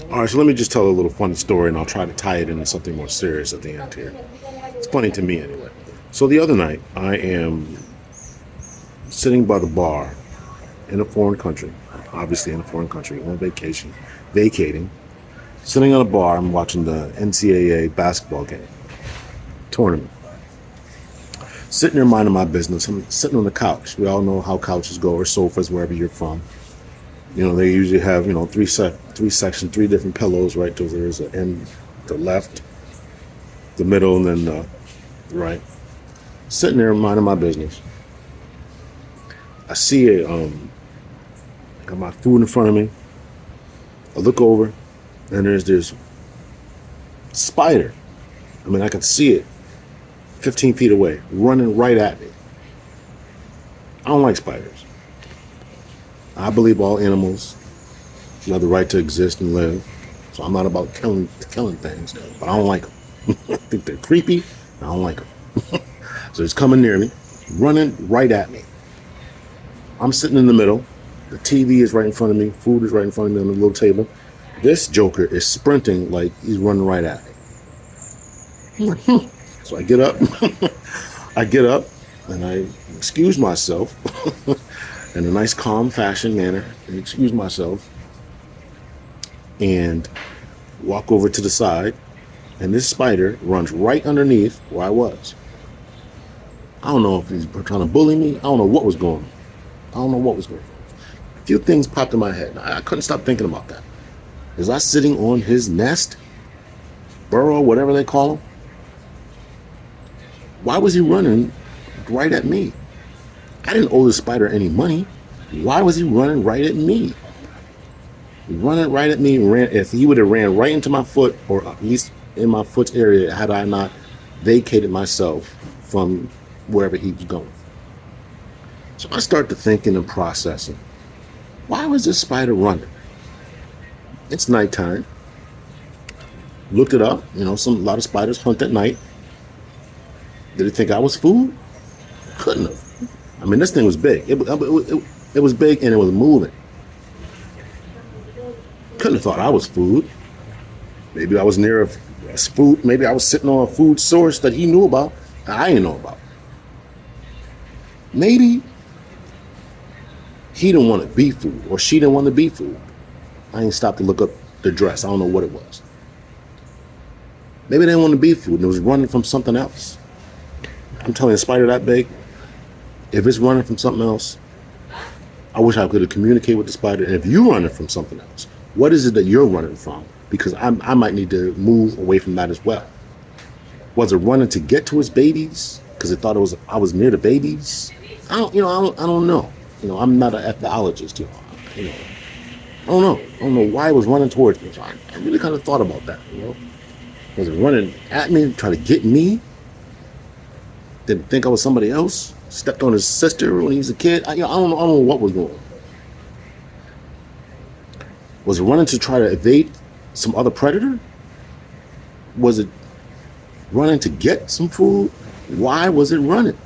All right, so let me just tell a little funny story, and I'll try to tie it into something more serious at the end here. It's funny to me anyway. So the other night, I am sitting by the bar in a foreign country, obviously in a foreign country, on vacation, vacating, sitting on a bar. I'm watching the NCAA basketball game, tournament. Sitting there minding my business. I'm sitting on the couch. We all know how couches go, or sofas, wherever you're from. They usually have, three sections, three different pillows, right? There's an end, the left, the middle, and then the right. Sitting there minding my business. I see got my food in front of me. I look over, and there's this spider. I mean, I can see it 15 feet away, running right at me. I don't like spiders. I believe all animals should have the right to exist and live. So I'm not about killing things, but I don't like them. I think they're creepy. I don't like them. So it's coming near me, running right at me. I'm sitting in the middle. The TV is right in front of me. Food is right in front of me on the little table. This joker is sprinting like he's running right at me. So I get up. I get up and I excuse myself in a nice, calm fashion manner. And excuse myself and walk over to the side. And this spider runs right underneath where I was. I don't know if he's trying to bully me. I don't know what was going on. A few things popped in my head. I couldn't stop thinking about that. Was I sitting on his nest? Burrow, whatever they call him? Why was he running right at me? I didn't owe the spider any money. Why was he running right at me? Running right at me. If he would have ran right into my foot, or at least in my foot's area, had I not vacated myself from wherever he was going. So I start to thinking and processing. Why was this spider running? It's nighttime. Looked it up. A lot of spiders hunt at night. Did it think I was food? Couldn't have. I mean, this thing was big. It was big and it was moving. Couldn't have thought I was food. Maybe I was near a food. Maybe I was sitting on a food source that he knew about that I didn't know about. Maybe he didn't want to be food, or she didn't want to be food. I ain't stopped to look up the dress. I don't know what it was. Maybe they didn't want to be food and it was running from something else. I'm telling you, a spider that big, if it's running from something else, I wish I could have communicated with the spider. And if you're running from something else, what is it that you're running from? Because I might need to move away from that as well. Was it running to get to its babies because it thought I was near the babies? I don't know. I'm not an ethologist. I don't know. I don't know why it was running towards me. So I really kind of thought about that. Was it running at me, trying to get me? Didn't think I was somebody else. Stepped on his sister when he was a kid. I don't know what was going on. Was it running to try to evade some other predator? Was it running to get some food? Why was it running?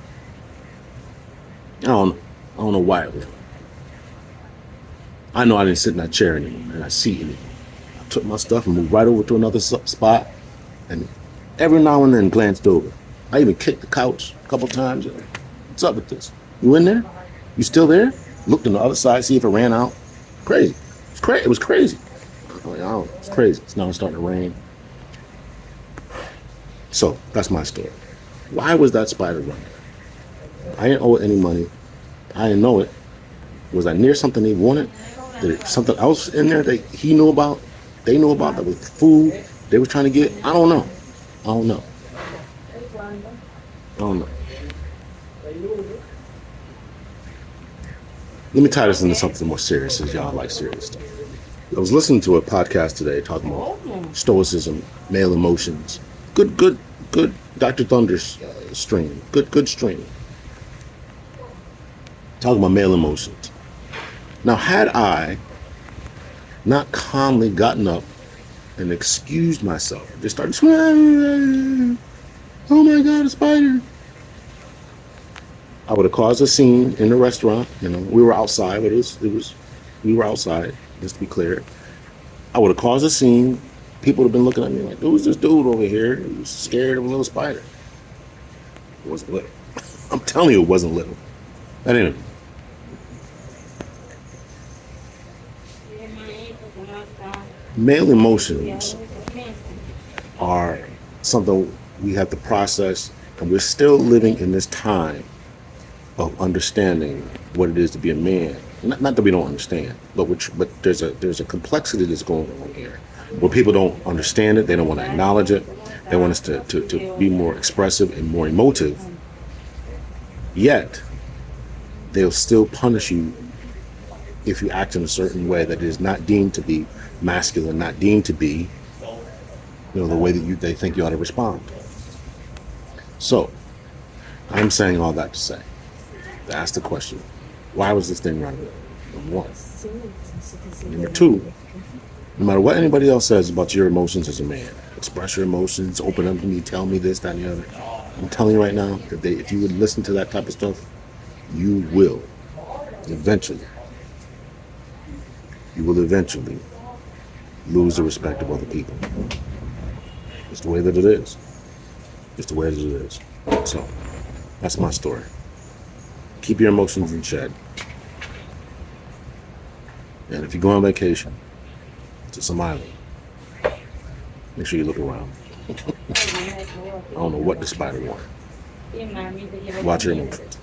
I don't know. I don't know why it was running. I know I didn't sit in that chair anymore and I seat anymore. I took my stuff and moved right over to another spot, and every now and then glanced over. I even kicked the couch a couple times. What's up with this? You in there? You still there? Looked on the other side, see if it ran out. Crazy. It was crazy. I don't know. It's crazy. It's now starting to rain. So that's my story. Why was that spider running? I didn't owe it any money. I didn't know it. Was I near something they wanted? Did it, something else in there that he knew about? They knew about, that was food they were trying to get? I don't know. Let me tie this into something more serious, since y'all like serious stuff. I was listening to a podcast today talking about Stoicism, male emotions. Good Dr. Thunder's stream. Good stream. Talking about male emotions. Now, had I not calmly gotten up and excused myself, just started screaming, oh my God, a spider, I would have caused a scene in the restaurant. We were outside, but we were outside, just to be clear. I would have caused a scene. People would have been looking at me like, who's this dude over here who's scared of a little spider? It wasn't little. I'm telling you, it wasn't little. But anyway, male emotions are something we have to process, and we're still living in this time of understanding what it is to be a man. Not that we don't understand, but there's a complexity that's going on here, where people don't understand it, they don't want to acknowledge it, they want us to be more expressive and more emotive, yet they'll still punish you if you act in a certain way that is not deemed to be masculine, not deemed to be, the way that they think you ought to respond. So, I'm saying all that to say, to ask the question, why was this thing relevant? Number one. Number two, no matter what anybody else says about your emotions as a man, express your emotions, open up to me, tell me this, that, and the other. I'm telling you right now, if you would listen to that type of stuff, you will eventually lose the respect of other people. It's the way that it is. It's the way that it is. So, that's my story. Keep your emotions in check. And if you go on vacation to some island, make sure you look around. I don't know what the spider wanted. Watch your emotions.